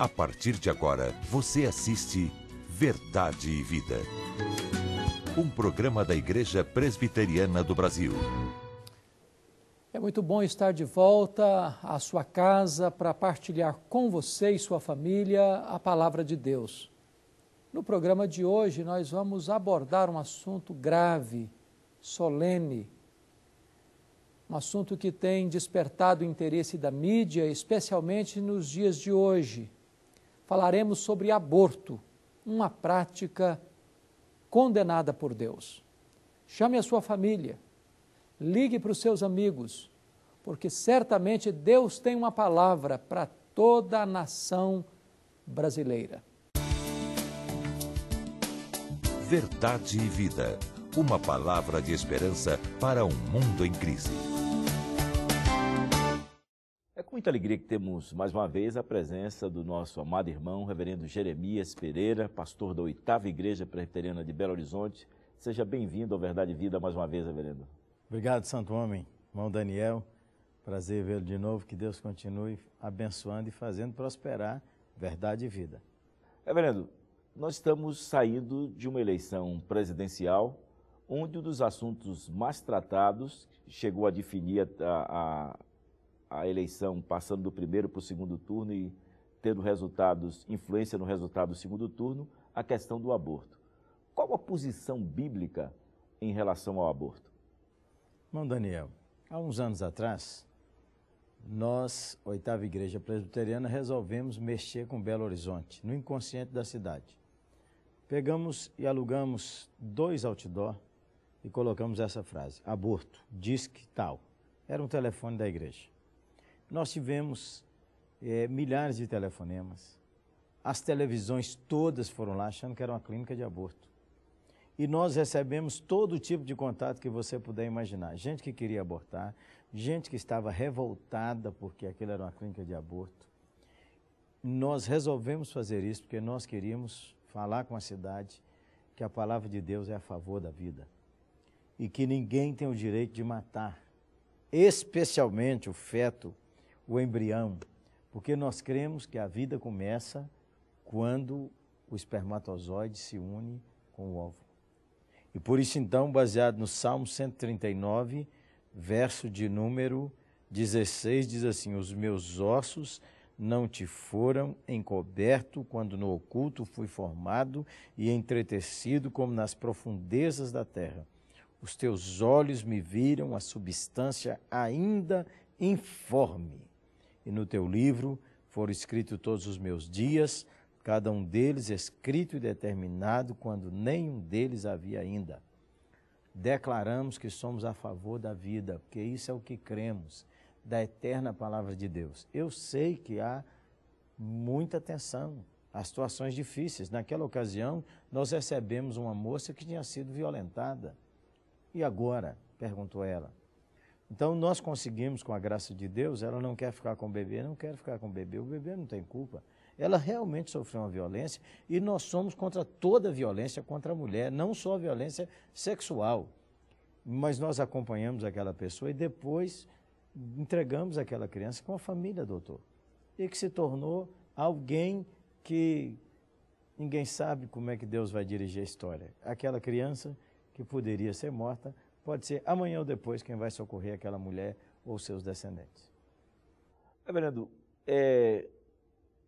A partir de agora, você assiste Verdade e Vida. Um programa da Igreja Presbiteriana do Brasil. É muito bom estar de volta à sua casa para partilhar com você e sua família a palavra de Deus. No programa de hoje, nós vamos abordar um assunto grave, solene, um assunto que tem despertado o interesse da mídia, especialmente nos dias de hoje. Falaremos sobre aborto, uma prática condenada por Deus. Chame a sua família, ligue para os seus amigos, porque certamente Deus tem uma palavra para toda a nação brasileira. Verdade e Vida. Uma palavra de esperança para um mundo em crise. É com muita alegria que temos mais uma vez a presença do nosso amado irmão, reverendo Jeremias Pereira, pastor da 8ª Igreja Presbiteriana de Belo Horizonte. Seja bem-vindo ao Verdade e Vida mais uma vez, reverendo. Obrigado, Santo Homem, irmão Daniel. Prazer vê-lo de novo, que Deus continue abençoando e fazendo prosperar verdade e vida. Reverendo, nós estamos saindo de uma eleição presidencial, onde um dos assuntos mais tratados chegou a definir a eleição, passando do primeiro para o segundo turno e tendo resultados, influência no resultado do segundo turno, a questão do aborto. Qual a posição bíblica em relação ao aborto? Irmão Daniel, há uns anos atrás, nós, 8ª Igreja Presbiteriana, resolvemos mexer com Belo Horizonte, no inconsciente da cidade. Pegamos e alugamos 2 outdoor e colocamos essa frase: aborto, disque tal. Era um telefone da igreja. Nós tivemos milhares de telefonemas. As televisões todas foram lá achando que era uma clínica de aborto. E nós recebemos todo tipo de contato que você puder imaginar. Gente que queria abortar, gente que estava revoltada porque aquilo era uma clínica de aborto. Nós resolvemos fazer isso porque nós queríamos falar com a cidade que a palavra de Deus é a favor da vida e que ninguém tem o direito de matar, especialmente o feto, o embrião, porque nós cremos que a vida começa quando o espermatozoide se une com o óvulo. E por isso, então, baseado no Salmo 139, verso de número 16, diz assim: os meus ossos não te foram encoberto quando no oculto fui formado e entretecido como nas profundezas da terra. Os teus olhos me viram a substância ainda informe. E no teu livro foram escritos todos os meus dias, cada um deles escrito e determinado quando nenhum deles havia ainda. Declaramos que somos a favor da vida, porque isso é o que cremos, da eterna palavra de Deus. Eu sei que há muita tensão, há situações difíceis. Naquela ocasião, nós recebemos uma moça que tinha sido violentada. E agora? Perguntou ela. Então, nós conseguimos, com a graça de Deus, ela não quer ficar com o bebê, não quer ficar com o bebê não tem culpa. Ela realmente sofreu uma violência e nós somos contra toda a violência contra a mulher, não só a violência sexual. Mas nós acompanhamos aquela pessoa e depois entregamos aquela criança com a família, doutor. E que se tornou alguém que ninguém sabe como é que Deus vai dirigir a história. Aquela criança que poderia ser morta, pode ser amanhã ou depois quem vai socorrer aquela mulher ou seus descendentes. Reverendo,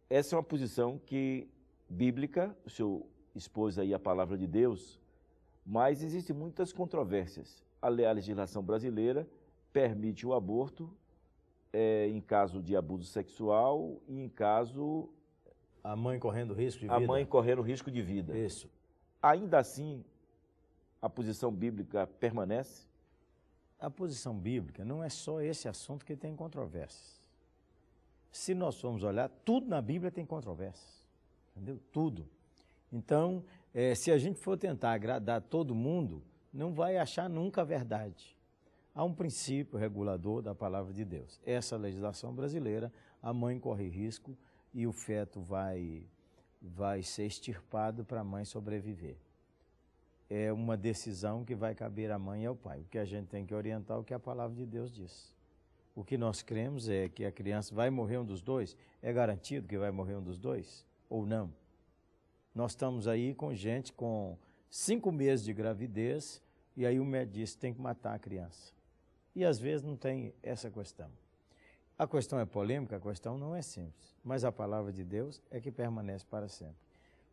essa é uma posição que bíblica, o senhor expôs aí a palavra de Deus, mas existem muitas controvérsias. A legislação brasileira permite o aborto em caso de abuso sexual e em caso... A mãe correndo risco de vida. A mãe correndo risco de vida. Isso. Ainda assim, a posição bíblica permanece? A posição bíblica não é só esse assunto que tem controvérsias. Se nós formos olhar, tudo na Bíblia tem controvérsias, entendeu? Tudo. Então, se a gente for tentar agradar todo mundo, não vai achar nunca a verdade. Há um princípio regulador da palavra de Deus. Essa legislação brasileira, a mãe corre risco e o feto vai ser extirpado para a mãe sobreviver. É uma decisão que vai caber à mãe e ao pai. O que a gente tem que orientar é o que a palavra de Deus diz. O que nós cremos é que a criança vai morrer um dos dois. É garantido que vai morrer um dos dois? Ou não? Nós estamos aí com gente com 5 meses de gravidez e aí o médico diz que tem que matar a criança. E às vezes não tem essa questão. A questão é polêmica, a questão não é simples. Mas a palavra de Deus é que permanece para sempre.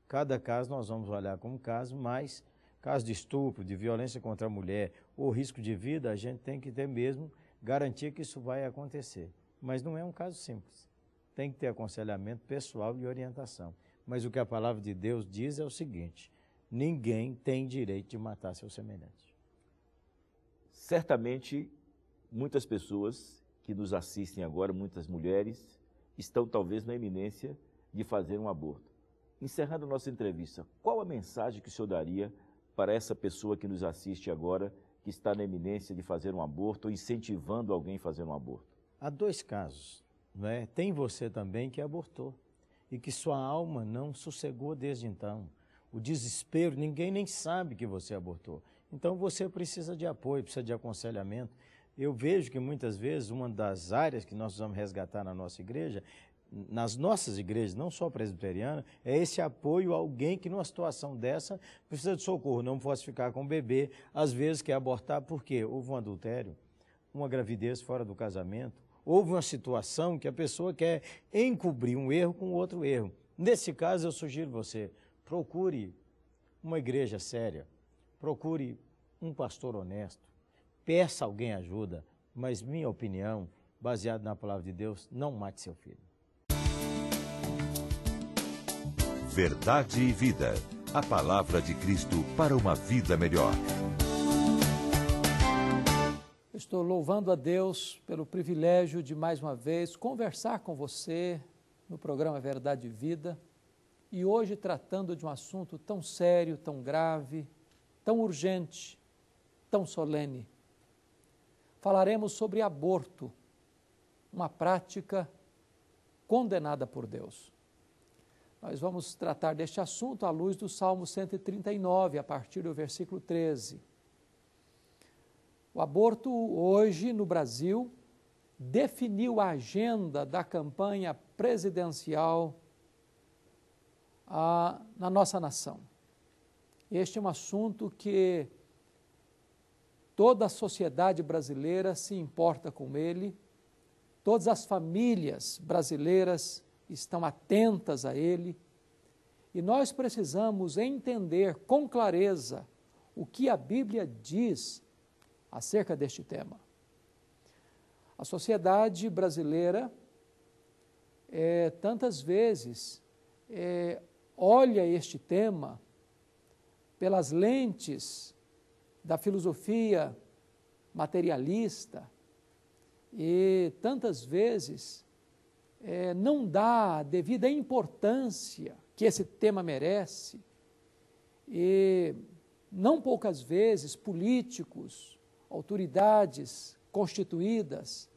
Cada caso nós vamos olhar como caso, mas caso de estupro, de violência contra a mulher ou risco de vida, a gente tem que ter mesmo garantia que isso vai acontecer. Mas não é um caso simples. Tem que ter aconselhamento pessoal e orientação. Mas o que a palavra de Deus diz é o seguinte: ninguém tem direito de matar seu semelhante. Certamente, muitas pessoas que nos assistem agora, muitas mulheres, estão talvez na iminência de fazer um aborto. Encerrando a nossa entrevista, qual a mensagem que o senhor daria para essa pessoa que nos assiste agora, que está na iminência de fazer um aborto ou incentivando alguém a fazer um aborto? Há 2 casos, não é? Tem você também que abortou e que sua alma não sossegou desde então. O desespero, ninguém nem sabe que você abortou. Então você precisa de apoio, precisa de aconselhamento. Eu vejo que muitas vezes uma das áreas que nós vamos resgatar na nossa igreja, nas nossas igrejas, não só presbiteriana, é esse apoio a alguém que numa situação dessa precisa de socorro, não posso ficar com o bebê, às vezes quer abortar porque houve um adultério, uma gravidez fora do casamento, houve uma situação que a pessoa quer encobrir um erro com outro erro. Nesse caso, eu sugiro você, procure uma igreja séria, procure um pastor honesto, peça alguém ajuda, mas minha opinião, baseada na palavra de Deus, não mate seu filho. Verdade e Vida. A palavra de Cristo para uma vida melhor. Estou louvando a Deus pelo privilégio de mais uma vez conversar com você no programa Verdade e Vida e hoje tratando de um assunto tão sério, tão grave, tão urgente, tão solene. Falaremos sobre aborto, uma prática condenada por Deus. Nós vamos tratar deste assunto à luz do Salmo 139, a partir do versículo 13. O aborto hoje no Brasil definiu a agenda da campanha presidencial na nossa nação. Este é um assunto que toda a sociedade brasileira se importa com ele, todas as famílias brasileiras estão atentas a ele, e nós precisamos entender com clareza o que a Bíblia diz acerca deste tema. A sociedade brasileira, tantas vezes, olha este tema pelas lentes da filosofia materialista e tantas vezes não dá a devida importância que esse tema merece e não poucas vezes políticos, autoridades constituídas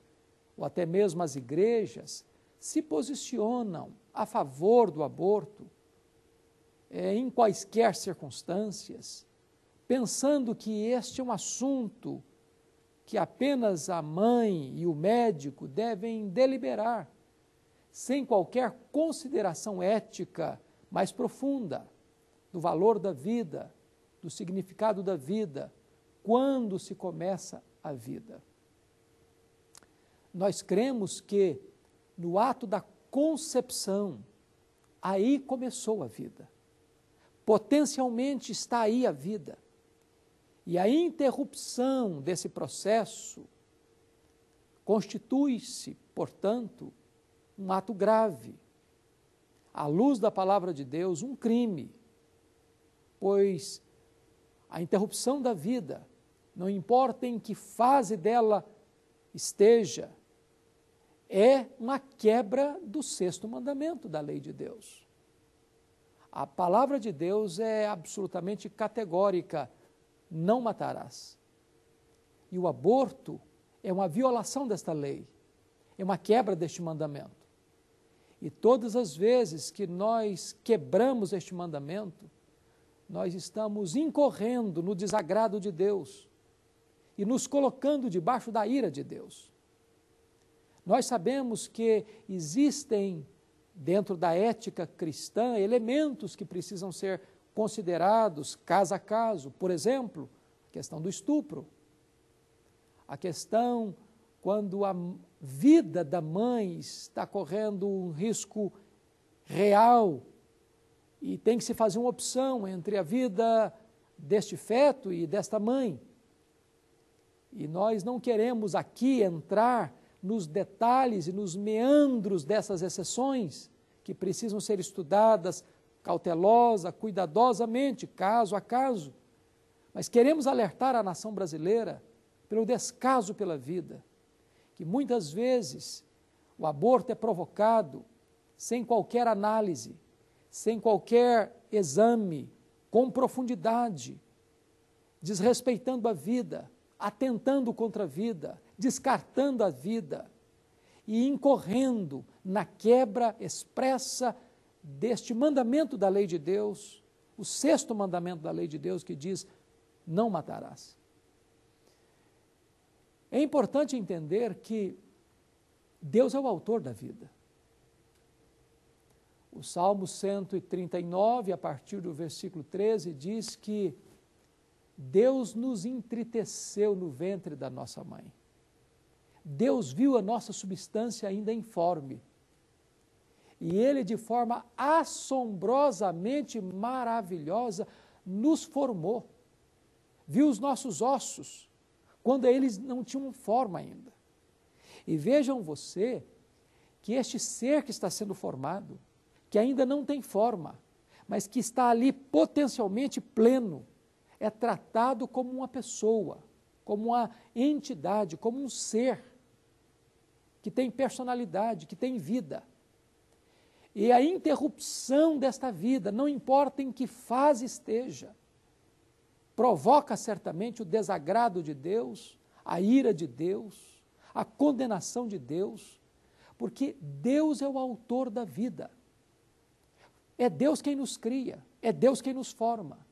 ou até mesmo as igrejas se posicionam a favor do aborto em quaisquer circunstâncias, pensando que este é um assunto que apenas a mãe e o médico devem deliberar, sem qualquer consideração ética mais profunda do valor da vida, do significado da vida, quando se começa a vida. Nós cremos que no ato da concepção, aí começou a vida. Potencialmente está aí a vida. E a interrupção desse processo constitui-se, portanto, um ato grave, à luz da palavra de Deus, um crime, pois a interrupção da vida, não importa em que fase dela esteja, é uma quebra do 6º mandamento da lei de Deus. A palavra de Deus é absolutamente categórica: não matarás. E o aborto é uma violação desta lei, é uma quebra deste mandamento. E todas as vezes que nós quebramos este mandamento, nós estamos incorrendo no desagrado de Deus e nos colocando debaixo da ira de Deus. Nós sabemos que existem, dentro da ética cristã, elementos que precisam ser considerados caso a caso. Por exemplo, a questão do estupro. A questão quando a vida da mãe está correndo um risco real e tem que se fazer uma opção entre a vida deste feto e desta mãe. E nós não queremos aqui entrar nos detalhes e nos meandros dessas exceções que precisam ser estudadas cautelosa, cuidadosamente, caso a caso. Mas queremos alertar a nação brasileira pelo descaso pela vida, que muitas vezes o aborto é provocado sem qualquer análise, sem qualquer exame, com profundidade, desrespeitando a vida, atentando contra a vida, descartando a vida e incorrendo na quebra expressa deste mandamento da lei de Deus, o 6º mandamento da lei de Deus que diz: não matarás. É importante entender que Deus é o autor da vida. O Salmo 139, a partir do versículo 13, diz que Deus nos entreteceu no ventre da nossa mãe. Deus viu a nossa substância ainda informe. E Ele, de forma assombrosamente maravilhosa, nos formou. Viu os nossos ossos, quando eles não tinham forma ainda. E vejam você que este ser que está sendo formado, que ainda não tem forma, mas que está ali potencialmente pleno, é tratado como uma pessoa, como uma entidade, como um ser que tem personalidade, que tem vida. E a interrupção desta vida, não importa em que fase esteja, provoca certamente o desagrado de Deus, a ira de Deus, a condenação de Deus, porque Deus é o autor da vida. É Deus quem nos cria, é Deus quem nos forma.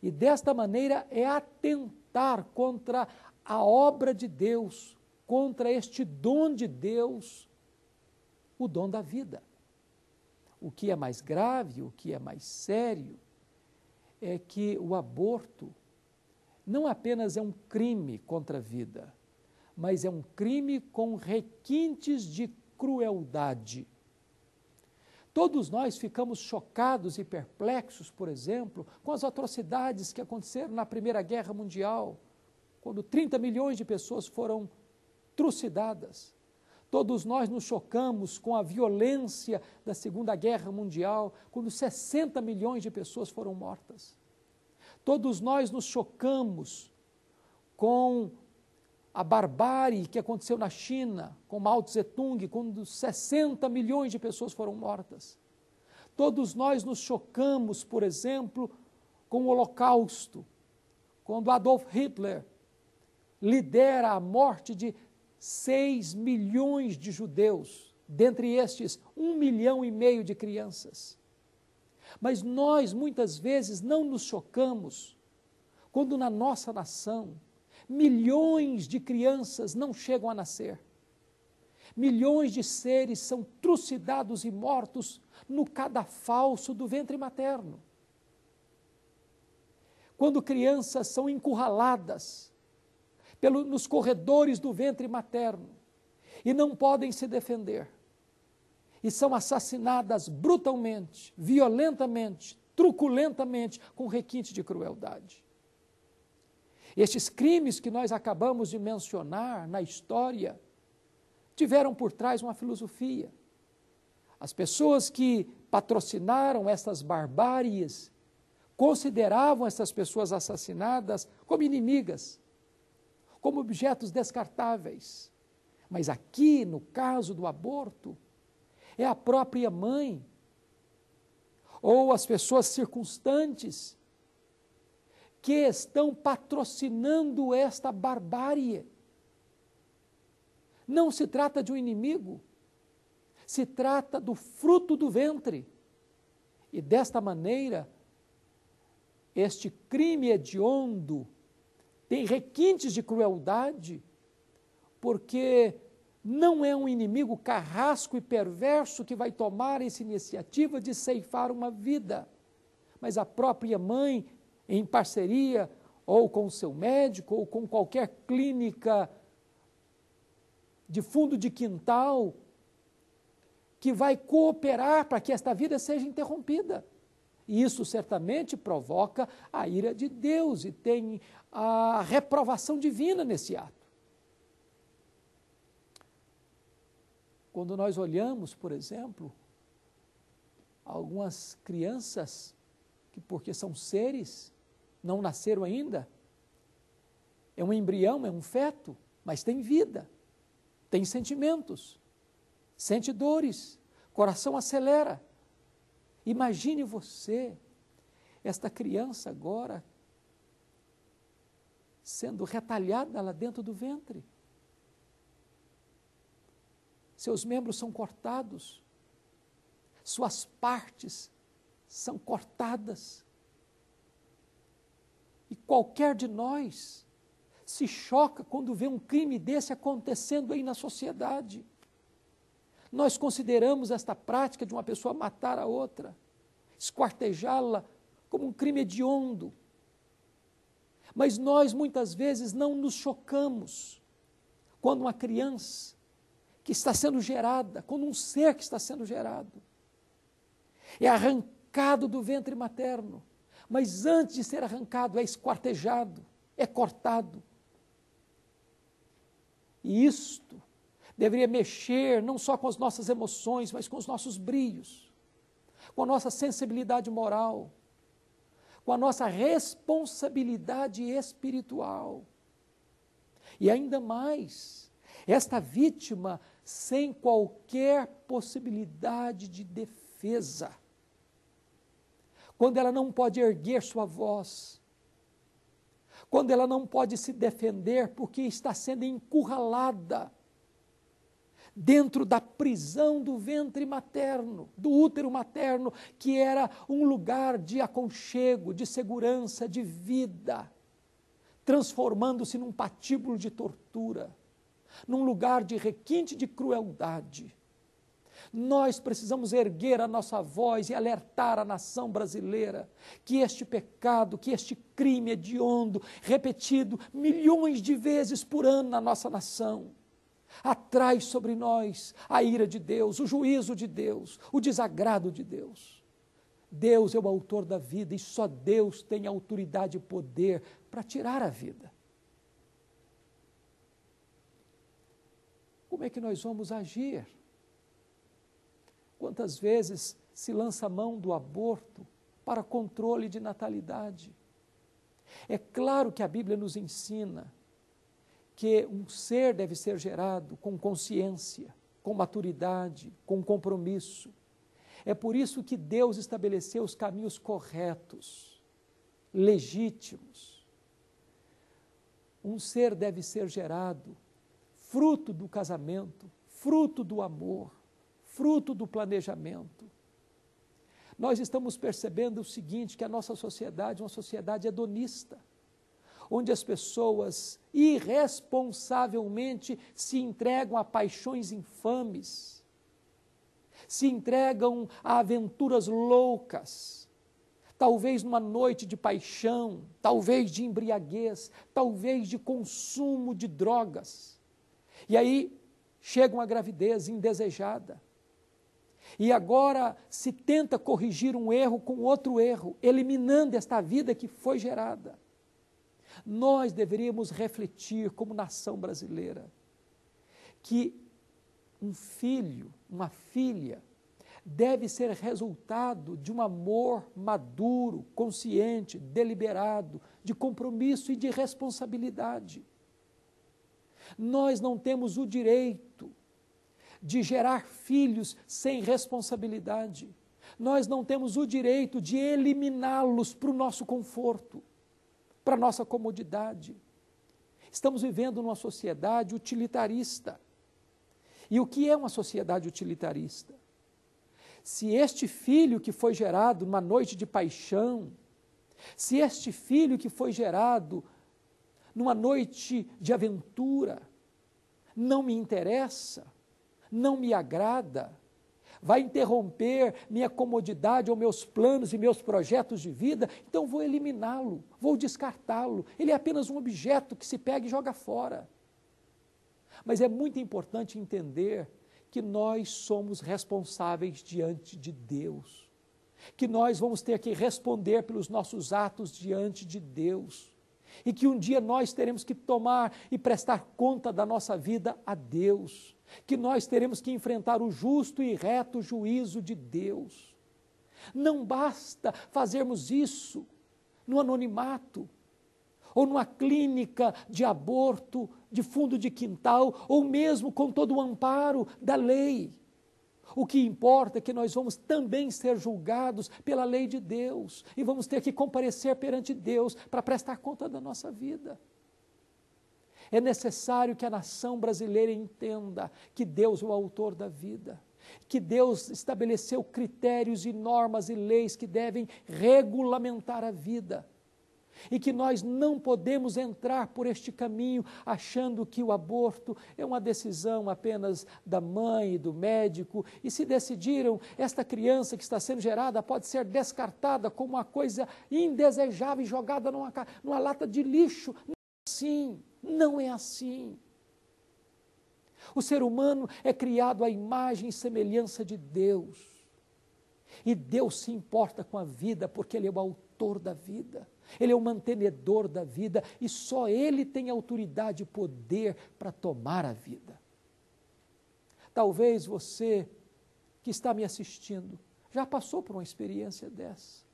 E desta maneira é atentar contra a obra de Deus, contra este dom de Deus, o dom da vida. O que é mais grave, o que é mais sério, é que o aborto não apenas é um crime contra a vida, mas é um crime com requintes de crueldade. Todos nós ficamos chocados e perplexos, por exemplo, com as atrocidades que aconteceram na Primeira Guerra Mundial, quando 30 milhões de pessoas foram trucidadas. Todos nós nos chocamos com a violência da Segunda Guerra Mundial, quando 60 milhões de pessoas foram mortas. Todos nós nos chocamos com a barbárie que aconteceu na China, com Mao Tse-tung, quando 60 milhões de pessoas foram mortas. Todos nós nos chocamos, por exemplo, com o Holocausto, quando Adolf Hitler lidera a morte de 6 milhões de judeus, dentre estes 1,5 milhão de crianças. Mas nós, muitas vezes, não nos chocamos quando na nossa nação milhões de crianças não chegam a nascer. Milhões de seres são trucidados e mortos no cadafalso do ventre materno. Quando crianças são encurraladas nos corredores do ventre materno e não podem se defender, e são assassinadas brutalmente, violentamente, truculentamente, com requinte de crueldade. Estes crimes que nós acabamos de mencionar na história tiveram por trás uma filosofia. As pessoas que patrocinaram essas barbáries consideravam essas pessoas assassinadas como inimigas, como objetos descartáveis. Mas aqui, no caso do aborto, é a própria mãe ou as pessoas circunstantes que estão patrocinando esta barbárie. Não se trata de um inimigo, se trata do fruto do ventre. E desta maneira, este crime hediondo tem requintes de crueldade, porque não é um inimigo carrasco e perverso que vai tomar essa iniciativa de ceifar uma vida, mas a própria mãe, em parceria ou com o seu médico ou com qualquer clínica de fundo de quintal, que vai cooperar para que esta vida seja interrompida. E isso certamente provoca a ira de Deus e tem a reprovação divina nesse ato. Quando nós olhamos, por exemplo, algumas crianças que, porque são seres, não nasceram ainda, é um embrião, é um feto, mas tem vida, tem sentimentos, sente dores, coração acelera. Imagine você, esta criança agora, sendo retalhada lá dentro do ventre. Seus membros são cortados, suas partes são cortadas. E qualquer de nós se choca quando vê um crime desse acontecendo aí na sociedade. Nós consideramos esta prática de uma pessoa matar a outra, esquartejá-la, como um crime hediondo. Mas nós muitas vezes não nos chocamos quando uma criança que está sendo gerada, quando um ser que está sendo gerado, é arrancado do ventre materno, mas antes de ser arrancado é esquartejado, é cortado. E isto deveria mexer não só com as nossas emoções, mas com os nossos brios, com a nossa sensibilidade moral, com a nossa responsabilidade espiritual. E ainda mais, esta vítima sem qualquer possibilidade de defesa, quando ela não pode erguer sua voz, quando ela não pode se defender porque está sendo encurralada dentro da prisão do ventre materno, do útero materno, que era um lugar de aconchego, de segurança, de vida, transformando-se num patíbulo de tortura, num lugar de requinte de crueldade. Nós precisamos erguer a nossa voz e alertar a nação brasileira que este pecado, que este crime hediondo, repetido milhões de vezes por ano na nossa nação, atrai sobre nós a ira de Deus, o juízo de Deus, o desagrado de Deus. Deus é o autor da vida e só Deus tem autoridade e poder para tirar a vida. Como é que nós vamos agir? Quantas vezes se lança a mão do aborto para controle de natalidade? É claro que a Bíblia nos ensina que um ser deve ser gerado com consciência, com maturidade, com compromisso. É por isso que Deus estabeleceu os caminhos corretos, legítimos. Um ser deve ser gerado fruto do casamento, fruto do amor, fruto do planejamento. Nós estamos percebendo o seguinte, que a nossa sociedade é uma sociedade hedonista, onde as pessoas irresponsavelmente se entregam a paixões infames, se entregam a aventuras loucas, talvez numa noite de paixão, talvez de embriaguez, talvez de consumo de drogas. E aí chega uma gravidez indesejada. E agora se tenta corrigir um erro com outro erro, eliminando esta vida que foi gerada. Nós deveríamos refletir como nação brasileira que um filho, uma filha, deve ser resultado de um amor maduro, consciente, deliberado, de compromisso e de responsabilidade. Nós não temos o direito de gerar filhos sem responsabilidade. Nós não temos o direito de eliminá-los para o nosso conforto, para a nossa comodidade. Estamos vivendo numa sociedade utilitarista. E o que é uma sociedade utilitarista? Se este filho que foi gerado numa noite de paixão, se este filho que foi gerado numa noite de aventura, não me interessa, não me agrada, vai interromper minha comodidade ou meus planos e meus projetos de vida, então vou eliminá-lo, vou descartá-lo. Ele é apenas um objeto que se pega e joga fora. Mas é muito importante entender que nós somos responsáveis diante de Deus, que nós vamos ter que responder pelos nossos atos diante de Deus, e que um dia nós teremos que tomar e prestar conta da nossa vida a Deus, que nós teremos que enfrentar o justo e reto juízo de Deus. Não basta fazermos isso no anonimato, ou numa clínica de aborto, de fundo de quintal, ou mesmo com todo o amparo da lei. O que importa é que nós vamos também ser julgados pela lei de Deus, e vamos ter que comparecer perante Deus para prestar conta da nossa vida. É necessário que a nação brasileira entenda que Deus é o autor da vida, que Deus estabeleceu critérios e normas e leis que devem regulamentar a vida, e que nós não podemos entrar por este caminho achando que o aborto é uma decisão apenas da mãe e do médico, e se decidiram, esta criança que está sendo gerada pode ser descartada como uma coisa indesejável e jogada numa lata de lixo. Não é assim, não é assim. O ser humano é criado à imagem e semelhança de Deus, e Deus se importa com a vida porque Ele é o autor da vida. Ele é o mantenedor da vida e só Ele tem autoridade e poder para tomar a vida. Talvez você que está me assistindo já passou por uma experiência dessa.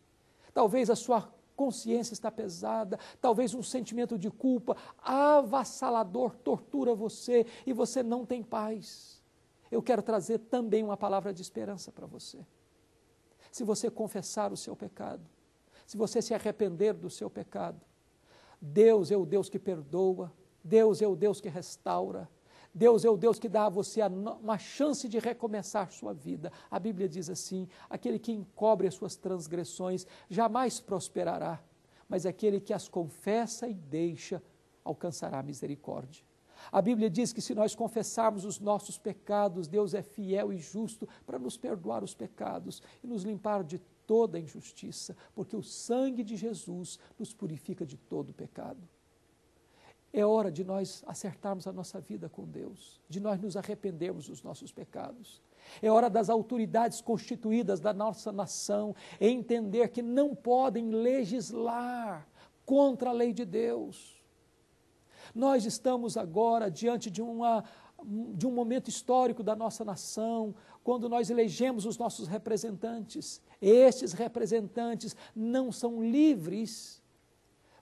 Talvez a sua consciência está pesada, talvez um sentimento de culpa avassalador tortura você e você não tem paz. Eu quero trazer também uma palavra de esperança para você. Se você confessar o seu pecado, se você se arrepender do seu pecado, Deus é o Deus que perdoa, Deus é o Deus que restaura, Deus é o Deus que dá a você uma chance de recomeçar sua vida. A Bíblia diz assim: aquele que encobre as suas transgressões jamais prosperará, mas aquele que as confessa e deixa alcançará a misericórdia. A Bíblia diz que se nós confessarmos os nossos pecados, Deus é fiel e justo para nos perdoar os pecados e nos limpar de toda injustiça, porque o sangue de Jesus nos purifica de todo pecado. É hora de nós acertarmos a nossa vida com Deus, de nós nos arrependermos dos nossos pecados. É hora das autoridades constituídas da nossa nação entender que não podem legislar contra a lei de Deus. Nós estamos agora diante de um momento histórico da nossa nação, quando nós elegemos os nossos representantes. Estes representantes não são livres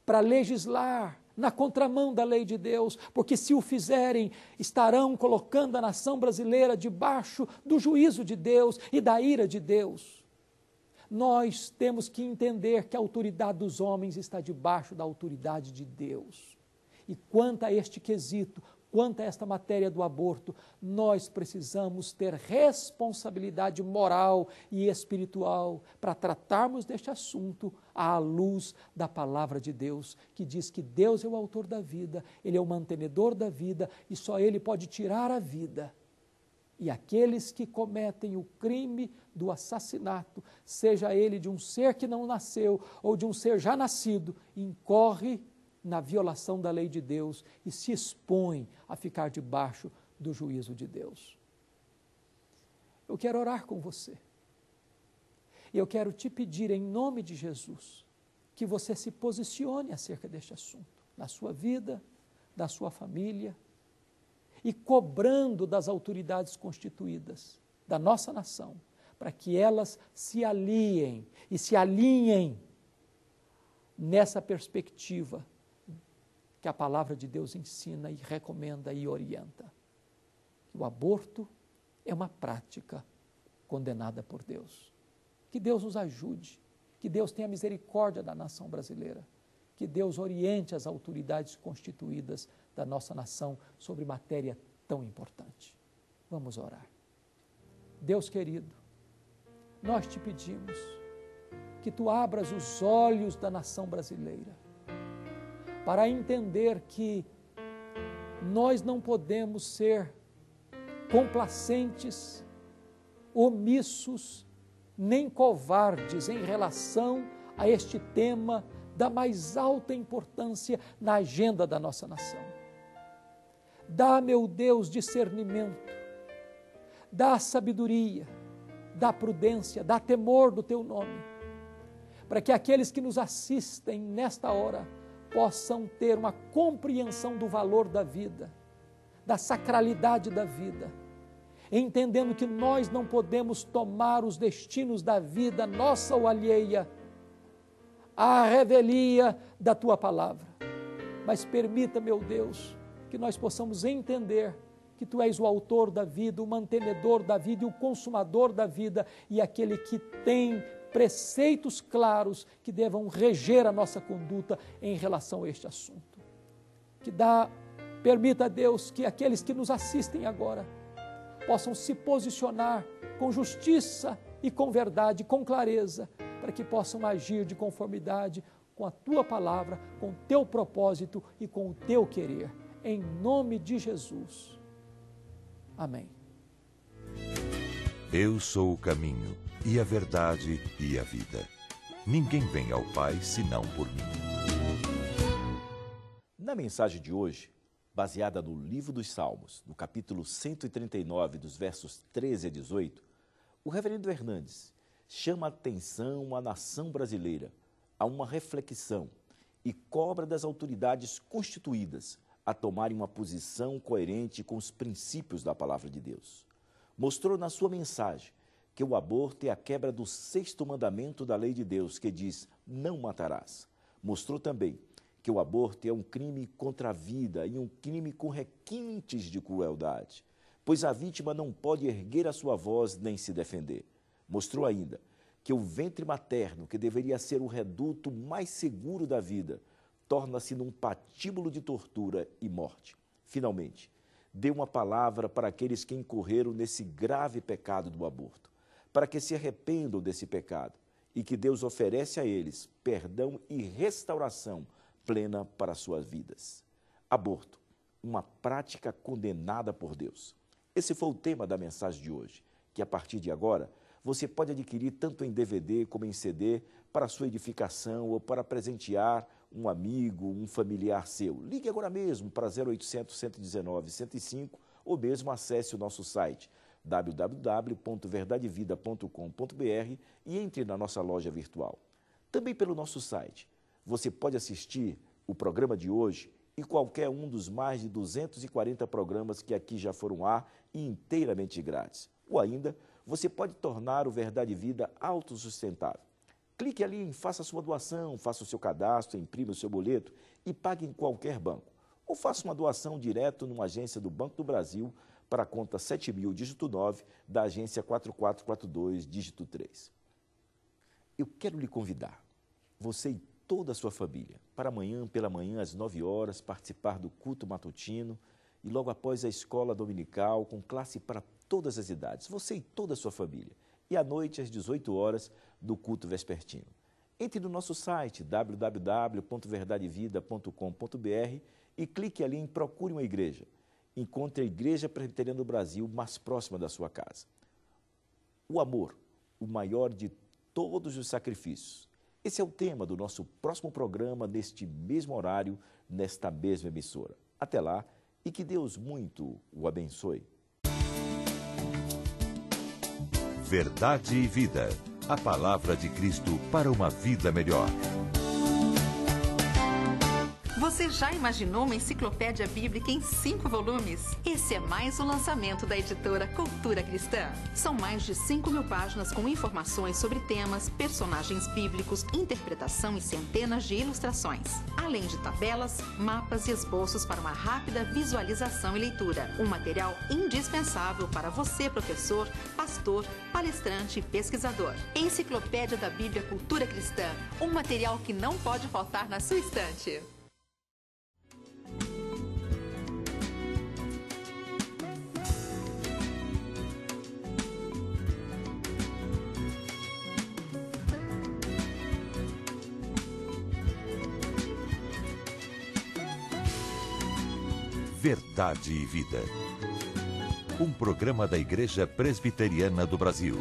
para legislar na contramão da lei de Deus, porque se o fizerem, estarão colocando a nação brasileira debaixo do juízo de Deus e da ira de Deus. Nós temos que entender que a autoridade dos homens está debaixo da autoridade de Deus. E quanto a este quesito, quanto a esta matéria do aborto, nós precisamos ter responsabilidade moral e espiritual para tratarmos deste assunto à luz da palavra de Deus, que diz que Deus é o autor da vida, Ele é o mantenedor da vida e só Ele pode tirar a vida. E aqueles que cometem o crime do assassinato, seja ele de um ser que não nasceu ou de um ser já nascido, incorre na violação da lei de Deus e se expõe a ficar debaixo do juízo de Deus. Eu quero orar com você. E eu quero te pedir, em nome de Jesus, que você se posicione acerca deste assunto, na sua vida, da sua família, e cobrando das autoridades constituídas da nossa nação, para que elas se aliem e se alinhem nessa perspectiva que a palavra de Deus ensina e recomenda e orienta. O aborto é uma prática condenada por Deus. Que Deus nos ajude, que Deus tenha misericórdia da nação brasileira, que Deus oriente as autoridades constituídas da nossa nação sobre matéria tão importante. Vamos orar. Deus querido, nós te pedimos que tu abras os olhos da nação brasileira para entender que nós não podemos ser complacentes, omissos, nem covardes em relação a este tema da mais alta importância na agenda da nossa nação. Dá, meu Deus, discernimento, dá sabedoria, dá prudência, dá temor do Teu nome, para que aqueles que nos assistem nesta hora possam ter uma compreensão do valor da vida, da sacralidade da vida, entendendo que nós não podemos tomar os destinos da vida, nossa ou alheia, à revelia da Tua palavra. Mas permita, meu Deus, que nós possamos entender que Tu és o autor da vida, o mantenedor da vida e o consumador da vida, e aquele que tem preceitos claros que devam reger a nossa conduta em relação a este assunto. Permita, Deus, que aqueles que nos assistem agora possam se posicionar com justiça e com verdade, com clareza, para que possam agir de conformidade com a Tua palavra, com o Teu propósito e com o Teu querer. Em nome de Jesus. Amém. Eu sou o caminho, e a verdade e a vida. Ninguém vem ao Pai senão por mim. Na mensagem de hoje, baseada no livro dos Salmos, no capítulo 139, dos versos 13 a 18, o reverendo Hernandes chama a atenção à nação brasileira a uma reflexão e cobra das autoridades constituídas a tomarem uma posição coerente com os princípios da palavra de Deus. Mostrou na sua mensagem que o aborto é a quebra do 6º mandamento da lei de Deus, que diz: não matarás. Mostrou também que o aborto é um crime contra a vida e um crime com requintes de crueldade, pois a vítima não pode erguer a sua voz nem se defender. Mostrou ainda que o ventre materno, que deveria ser o reduto mais seguro da vida, torna-se num patíbulo de tortura e morte. Finalmente, deu uma palavra para aqueles que incorreram nesse grave pecado do aborto, para que se arrependam desse pecado e que Deus oferece a eles perdão e restauração plena para suas vidas. Aborto, uma prática condenada por Deus. Esse foi o tema da mensagem de hoje, que a partir de agora você pode adquirir tanto em DVD como em CD para sua edificação ou para presentear um amigo, um familiar seu. Ligue agora mesmo para 0800 119 105 ou mesmo acesse o nosso site www.verdadevida.com.br e entre na nossa loja virtual. Também pelo nosso site você pode assistir o programa de hoje e qualquer um dos mais de 240 programas que aqui já foram ar e inteiramente grátis. Ou ainda, você pode tornar o Verdade e Vida autossustentável. Clique ali em Faça a sua doação, faça o seu cadastro, imprima o seu boleto e pague em qualquer banco. Ou faça uma doação direto numa agência do Banco do Brasil para a conta 7000, dígito 9, da agência 4442, dígito 3. Eu quero lhe convidar, você e toda a sua família, para amanhã, pela manhã, às 9 horas, participar do culto matutino e logo após a escola dominical, com classe para todas as idades, você e toda a sua família. E à noite, às 18 horas, do culto vespertino. Entre no nosso site www.verdadevida.com.br e clique ali em Procure uma Igreja. Encontre a Igreja Presbiteriana do Brasil mais próxima da sua casa. O amor, o maior de todos os sacrifícios. Esse é o tema do nosso próximo programa, neste mesmo horário, nesta mesma emissora. Até lá e que Deus muito o abençoe. Verdade e Vida. A palavra de Cristo para uma vida melhor. Você já imaginou uma enciclopédia bíblica em 5 volumes? Esse é mais um lançamento da editora Cultura Cristã. São mais de 5.000 páginas com informações sobre temas, personagens bíblicos, interpretação e centenas de ilustrações. Além de tabelas, mapas e esboços para uma rápida visualização e leitura. Um material indispensável para você, professor, pastor, palestrante e pesquisador. Enciclopédia da Bíblia Cultura Cristã. Um material que não pode faltar na sua estante. Verdade e Vida. Um programa da Igreja Presbiteriana do Brasil.